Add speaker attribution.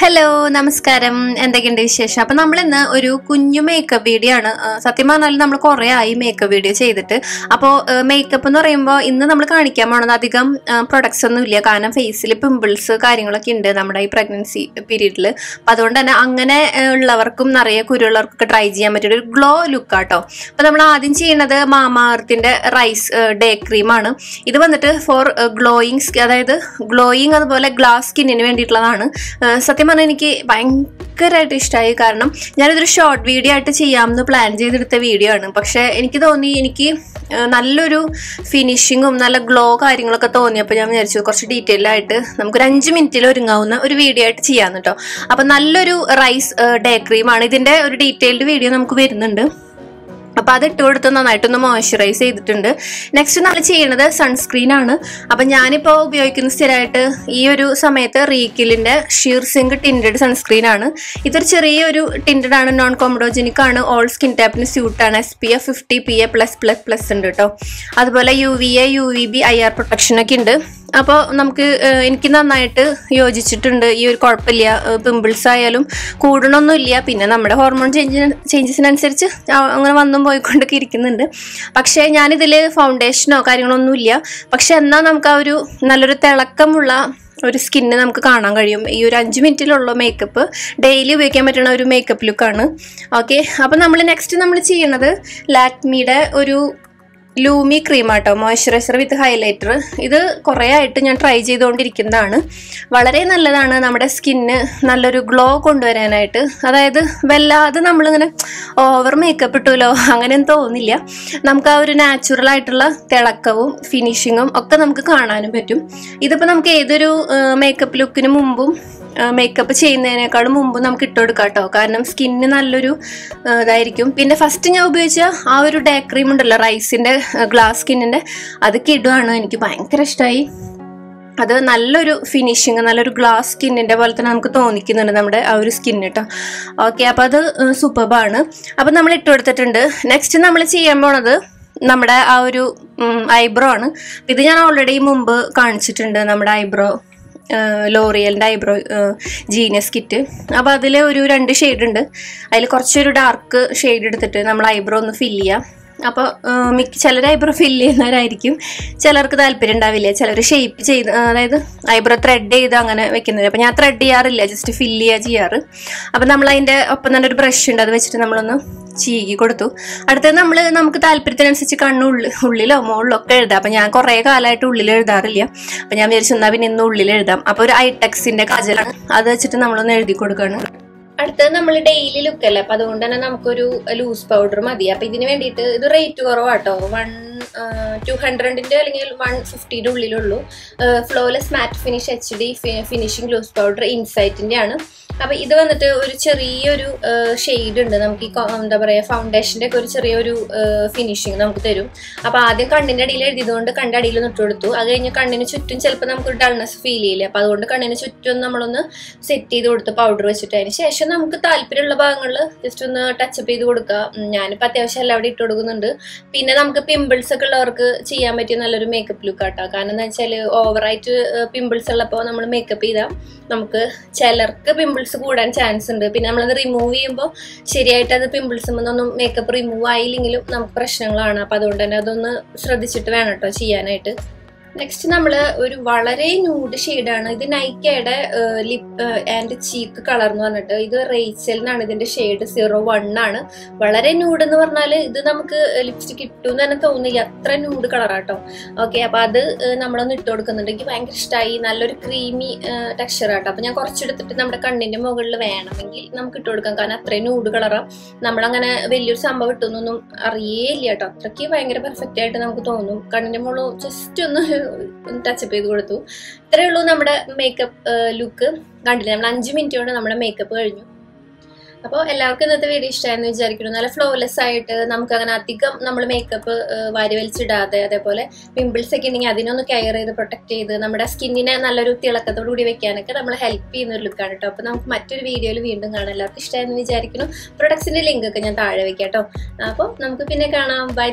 Speaker 1: hello നമസ്കാരം എന്തൊക്കെയുണ്ട് വിശേഷം അപ്പോൾ നമ്മൾ ഇന്ന് ഒരു കുഞ്ഞു മേക്കപ്പ് വീഡിയോ ആണ് സത്യം പറഞ്ഞാൽ നമ്മൾ കുറേ ആയി മേക്കപ്പ് വീഡിയോ ചെയ്തിട്ട് അപ്പോൾ മേക്കപ്പ് എന്ന് പറയുമ്പോൾ ഇന്ന് നമ്മൾ കാണിക്കാൻ പോകുന്നത് അധികം പ്രൊഡക്ട്സ് ഒന്നും ഇല്ല കാരണം ഫേസിൽ പിമ്പിൾസ് കാര്യങ്ങളൊക്കെ ഉണ്ട് നമ്മുടെ ഈ പ്രഗ്നൻസി പീരീഡിൽ അപ്പോൾ അതുകൊണ്ട് തന്നെ അങ്ങനെ ഉള്ളവർക്കും നിറയെ കുരുള്ളവർക്കൊക്കെ ട്രൈ ചെയ്യാൻ പറ്റിയ ഒരു ഗ്ലോ ലുക്ക് ആട്ടോ അപ്പോൾ നമ്മൾ ആദ്യം ചെയ്യുന്നത് മാമാഅർത്തിന്റെ റൈസ് ഡേ ക്രീമാണ് ഇത് വന്നിട്ട് ഫോർ ഗ്ലോയിങ് അതായത് ഗ്ലോയിങ് അതുപോലെ ഗ്ലാസ് സ്കിന്നിന് വേണ്ടിയിട്ടുള്ളതാണ് സത്യം പറഞ്ഞാൽ എനിക്ക് ഭയങ്കരമായിട്ട് ഇഷ്ടമായി കാരണം ഞാനിതൊരു ഷോർട്ട് വീഡിയോ ആയിട്ട് ചെയ്യാമെന്ന് പ്ലാൻ ചെയ്തെടുത്ത വീഡിയോ ആണ് പക്ഷെ എനിക്ക് തോന്നി എനിക്ക് നല്ലൊരു ഫിനിഷിങ്ങും നല്ല ഗ്ലോ കാര്യങ്ങളൊക്കെ തോന്നിയപ്പോൾ ഞാൻ വിചാരിച്ചു കുറച്ച് ഡീറ്റെയിൽ ആയിട്ട് നമുക്കൊരു 5 മിനിറ്റിൽ ഒരുങ്ങാവുന്ന ഒരു വീഡിയോ ആയിട്ട് ചെയ്യാമെന്ന് കേട്ടോ അപ്പം നല്ലൊരു റൈസ് ഡേ ക്രീമാണ് ഇതിൻ്റെ ഒരു ഡീറ്റെയിൽഡ് വീഡിയോ നമുക്ക് വരുന്നുണ്ട് അപ്പോൾ അത് ഇട്ട് കൊടുത്ത് നന്നായിട്ടൊന്ന് മോയ്സ്ചറൈസ് ചെയ്തിട്ടുണ്ട് നെക്സ്റ്റ് നമ്മൾ ചെയ്യുന്നത് സൺസ്ക്രീൻ ആണ് അപ്പം ഞാനിപ്പോൾ ഉപയോഗിക്കുന്ന സ്ഥിരമായിട്ട് ഈ ഒരു സമയത്ത് റീക്കിലിൻ്റെ ഷീർ സിങ്ക് ടിൻറ്റഡ് സൺസ്ക്രീൻ ആണ് ഇതൊരു ചെറിയൊരു ടിൻറ്റഡ് ആണ് നോൺ കോമഡോജനിക് ആണ് ഓൾ സ്കിൻ ടൈപ്പിന് സ്യൂട്ടാണ് SPF 50 PA+++ ഉണ്ട് കേട്ടോ അതുപോലെ UVA UVB IR പ്രൊട്ടക്ഷനൊക്കെ ഉണ്ട് അപ്പോൾ നമുക്ക് എനിക്ക് നന്നായിട്ട് യോജിച്ചിട്ടുണ്ട് ഈ ഒരു കുഴപ്പമില്ല പിമ്പിൾസ് ആയാലും കൂടണമൊന്നുമില്ല പിന്നെ നമ്മുടെ ഹോർമോൺ ചേഞ്ചസിനനുസരിച്ച് അങ്ങനെ വന്നും പോയിക്കൊണ്ടൊക്കെ ഇരിക്കുന്നുണ്ട് പക്ഷേ ഞാനിതിൽ ഫൗണ്ടേഷനോ കാര്യങ്ങളൊന്നുമില്ല പക്ഷെ എന്നാൽ നമുക്ക് ആ ഒരു നല്ലൊരു തിളക്കമുള്ള ഒരു സ്കിന്ന് നമുക്ക് കാണാൻ കഴിയും ഈ ഒരു 5 മിനിറ്റിലുള്ള മേക്കപ്പ് ഡെയിലി ഉപയോഗിക്കാൻ പറ്റുന്ന ഒരു മേക്കപ്പ് ലുക്കാണ് ഓക്കെ അപ്പോൾ നമ്മൾ നെക്സ്റ്റ് നമ്മൾ ചെയ്യണത് ലാക്മിയുടെ ഒരു ലൂമി ക്രീം ആട്ടോ മോയ്സ്ചറൈസർ വിത്ത് ഹൈലൈറ്റർ ഇത് കുറേ ആയിട്ട് ഞാൻ ട്രൈ ചെയ്തുകൊണ്ടിരിക്കുന്നതാണ് വളരെ നല്ലതാണ് നമ്മുടെ സ്കിന്ന് നല്ലൊരു ഗ്ലോ കൊണ്ടുവരാനായിട്ട് അതായത് വല്ലാതെ നമ്മളിങ്ങനെ ഓവർ മേക്കപ്പ് ഇട്ടുമല്ലോ അങ്ങനെയൊന്നും തോന്നില്ല നമുക്ക് ആ ഒരു നാച്ചുറൽ ആയിട്ടുള്ള തിളക്കവും ഫിനിഷിങ്ങും ഒക്കെ നമുക്ക് കാണാനും പറ്റും ഇതിപ്പോൾ നമുക്ക് ഏതൊരു മേക്കപ്പ് ലുക്കിന് മുമ്പും മേക്കപ്പ് ചെയ്യുന്നതിനേക്കാളും മുമ്പ് നമുക്ക് ഇട്ട് കൊടുക്കാം കേട്ടോ കാരണം സ്കിന്ന് നല്ലൊരു ഇതായിരിക്കും പിന്നെ ഫസ്റ്റ് ഞാൻ ഉപയോഗിച്ച ആ ഒരു ഡേ ക്രീം ഉണ്ടല്ലോ റൈസിൻ്റെ ഗ്ലാസ് സ്കിന്നിൻ്റെ അതൊക്കെ ഇടുകയാണ് എനിക്ക് ഭയങ്കര ഇഷ്ടമായി അത് നല്ലൊരു ഫിനിഷിങ് നല്ലൊരു ഗ്ലാസ് സ്കിന്നിൻ്റെ പോലെ തന്നെ നമുക്ക് തോന്നിക്കുന്നുണ്ട് നമ്മുടെ ആ ഒരു സ്കിൻ കേട്ടോ ഓക്കെ അപ്പോൾ അത് സൂപ്പർബാണ് അപ്പോൾ നമ്മൾ ഇട്ട് കൊടുത്തിട്ടുണ്ട് നെക്സ്റ്റ് നമ്മൾ ചെയ്യാൻ പോണത് നമ്മുടെ ആ ഒരു ഐബ്രോ ആണ് ഇത് ഞാൻ ഓൾറെഡി മുമ്പ് കാണിച്ചിട്ടുണ്ട് നമ്മുടെ ഐബ്രോ ലോറിയലിൻ്റെ ഐബ്രോ ജീനിയസ് കിറ്റ് അപ്പോൾ അതിൽ ഒരു 2 ഷെയ്ഡ് ഉണ്ട് അതിൽ കുറച്ചൊരു ഡാർക്ക് ഷെയ്ഡ് എടുത്തിട്ട് നമ്മൾ ഐബ്രോ ഒന്ന് ഫില്ല് ചെയ്യാം അപ്പോൾ ചിലർ ഐബ്രോ ഫില്ല് ചെയ്യുന്നവരായിരിക്കും ചിലർക്ക് താല്പര്യം ഉണ്ടാവില്ല ചിലർ ഷേപ്പ് ചെയ്ത് അതായത് ഐബ്രോ ത്രെഡ് ചെയ്ത് അങ്ങനെ വെക്കുന്നത് അപ്പോൾ ഞാൻ ത്രെഡ് ചെയ്യാറില്ല ജസ്റ്റ് ഫില്ല് ചെയ്യാറ് അപ്പോൾ നമ്മൾ അതിൻ്റെ ഒപ്പം തന്നെ ഒരു ബ്രഷ് ഉണ്ട് അത് വെച്ചിട്ട് നമ്മളൊന്ന് ചീകി കൊടുത്തു അടുത്തത് നമുക്ക് താല്പര്യത്തിനനുസരിച്ച് ഉള്ളിലോ മുകളിലോ ഒക്കെ എഴുതാം അപ്പം ഞാൻ കുറേ കാലമായിട്ട് ഉള്ളിൽ എഴുതാറില്ല അപ്പം ഞാൻ വിചാരിച്ചു എന്നാൽ പിന്നെ ഇന്ന് ഉള്ളിൽ എഴുതാം അപ്പോൾ ഒരു ഐടെക്സിൻ്റെ കജലാണ് അത് വെച്ചിട്ട് നമ്മളൊന്ന് എഴുതി കൊടുക്കുകയാണ് അടുത്തത് നമ്മൾ ഡെയിലി ലുക്ക് അല്ലേ അപ്പം അതുകൊണ്ട് തന്നെ നമുക്കൊരു ലൂസ് പൗഡർ മതി അപ്പം ഇതിന് വേണ്ടിയിട്ട് ഇത് റേറ്റ് കുറവാട്ടോ 200ൻ്റെ അല്ലെങ്കിൽ 150യുടെ ഉള്ളിലുള്ളൂ flawless matte finish HD finishing loose powder ഇൻസൈറ്റിൻ്റെ ആണ് അപ്പം ഇത് വന്നിട്ട് ഒരു ചെറിയൊരു ഷെയ്ഡ് ഉണ്ട് നമുക്ക് ഈ എന്താ പറയുക ഫൗണ്ടേഷൻ്റെ ഒക്കെ ഒരു ചെറിയൊരു ഫിനിഷിങ് നമുക്ക് തരും അപ്പോൾ ആദ്യം കണ്ണിൻ്റെ അടിയിൽ എഴുതിയതുകൊണ്ട് കണ്ണിൻ്റെ അടിയിൽ ഒന്ന് ഇട്ട് കൊടുത്തു അത് കഴിഞ്ഞ് കണ്ണിന് ചുറ്റും ചിലപ്പോൾ നമുക്കൊരു ഡൾനെസ് ഫീൽ ചെയ്യില്ല അപ്പോൾ അതുകൊണ്ട് കണ്ണിന് ചുറ്റും നമ്മളൊന്ന് സെറ്റ് ചെയ്ത് കൊടുത്ത് പൗഡർ വെച്ചിട്ട് അതിന് ശേഷം നമുക്ക് താല്പര്യമുള്ള ഭാഗങ്ങളിൽ ജസ്റ്റ് ഒന്ന് ടച്ചപ്പ് ചെയ്ത് കൊടുക്കുക ഞാനിപ്പോൾ അത്യാവശ്യം എല്ലാവിടെ ഇട്ട് കൊടുക്കുന്നുണ്ട് പിന്നെ നമുക്ക് പിമ്പിൾസ് ഒക്കെ ഉള്ളവർക്ക് ചെയ്യാൻ പറ്റിയ നല്ലൊരു മേക്കപ്പ് ലുക്ക് ആട്ടോ കാരണം എന്താ വെച്ചാൽ ഓവറായിട്ട് പിമ്പിൾസ് ഉള്ളപ്പോൾ നമ്മൾ മേക്കപ്പ് ചെയ്താൽ നമുക്ക് ചിലർക്ക് പിമ്പിൾസ് കൂടാൻ ചാൻസ് ഉണ്ട് പിന്നെ നമ്മളത് റിമൂവ് ചെയ്യുമ്പോൾ ശരിയായിട്ട് അത് പിമ്പിൾസ് ഒന്നും മേക്കപ്പ് റിമൂവ് ആയില്ലെങ്കിലും നമുക്ക് പ്രശ്നങ്ങളാണ് അപ്പം അതുകൊണ്ട് തന്നെ അതൊന്ന് ശ്രദ്ധിച്ചിട്ട് വേണം കേട്ടോ ചെയ്യാനായിട്ട് നെക്സ്റ്റ് നമ്മൾ ഒരു വളരെ ന്യൂഡ് ഷെയ്ഡാണ് ഇത് നൈക്കയുടെ ലിപ്പ് ആൻഡ് ചീക്ക് കളർ എന്ന് പറഞ്ഞിട്ട് ഇത് റേച്ചലിനാണ് ഇതിൻ്റെ ഷെയ്ഡ് 01 ആണ് വളരെ ന്യൂഡ് എന്ന് പറഞ്ഞാൽ ഇത് നമുക്ക് ലിപ്സ്റ്റിക് ഇട്ടുമെന്ന് തന്നെ തോന്നില്ല അത്ര ന്യൂഡ് കളറാട്ടോ ഓക്കെ അപ്പോൾ അത് നമ്മളൊന്ന് ഇട്ട് കൊടുക്കുന്നുണ്ട് എനിക്ക് ഭയങ്കര ഇഷ്ടമായി നല്ലൊരു ക്രീമി ടെക്സ്ചർ ആട്ടോ അപ്പോൾ ഞാൻ കുറച്ചെടുത്തിട്ട് നമ്മുടെ കണ്ണിൻ്റെ മുകളിൽ വേണമെങ്കിൽ നമുക്ക് ഇട്ട് കൊടുക്കാം കാരണം അത്രയും ന്യൂഡ് കളറാണ് നമ്മളങ്ങനെ വലിയൊരു സംഭവം ഇട്ടൊന്നും അറിയേയില്ല കേട്ടോ അത്രയ്ക്ക് ഭയങ്കര പെർഫെക്റ്റ് ആയിട്ട് നമുക്ക് തോന്നും കണ്ണിൻ്റെ മുകളിൽ ജസ്റ്റ് ഒന്ന് ടച്ചപ്പ് ചെയ്ത് കൊടുത്തു ഇത്രയേ ഉള്ളൂ നമ്മുടെ മേക്കപ്പ് ലുക്ക് കണ്ടില്ലേ നമ്മൾ 5 മിനിറ്റ് കൊണ്ട് നമ്മുടെ മേക്കപ്പ് കഴിഞ്ഞു അപ്പോൾ എല്ലാവർക്കും ഇന്നത്തെ വീഡിയോ ഇഷ്ടമായെന്ന് വിചാരിക്കുന്നു നല്ല ഫ്ലോലെസ് ആയിട്ട് നമുക്ക് അങ്ങനെ അധികം നമ്മൾ മേക്കപ്പ് വാരി വലിച്ചിടാതെ അതേപോലെ പിമ്പിൾസ് ഒക്കെ ഉണ്ടെങ്കിൽ അതിനൊന്ന് കെയർ ചെയ്ത് പ്രൊട്ടക്ട് ചെയ്ത് നമ്മുടെ സ്കിന്നിനെ നല്ലൊരു തിളക്കത്തോടു കൂടി വെക്കാനൊക്കെ നമ്മൾ ഹെൽപ്പ് ചെയ്യുന്ന ഒരു ലുക്കാണ് കേട്ടോ അപ്പോൾ നമുക്ക് മറ്റൊരു വീഡിയോയിൽ വീണ്ടും കാണാം എല്ലാവർക്കും ഇഷ്ടമായെന്ന് വിചാരിക്കുന്നു പ്രൊഡക്ട്സിൻ്റെ ലിങ്ക് ഒക്കെ ഞാൻ താഴെ വെക്കാം കേട്ടോ അപ്പോൾ നമുക്ക് പിന്നെ കാണാം ബൈ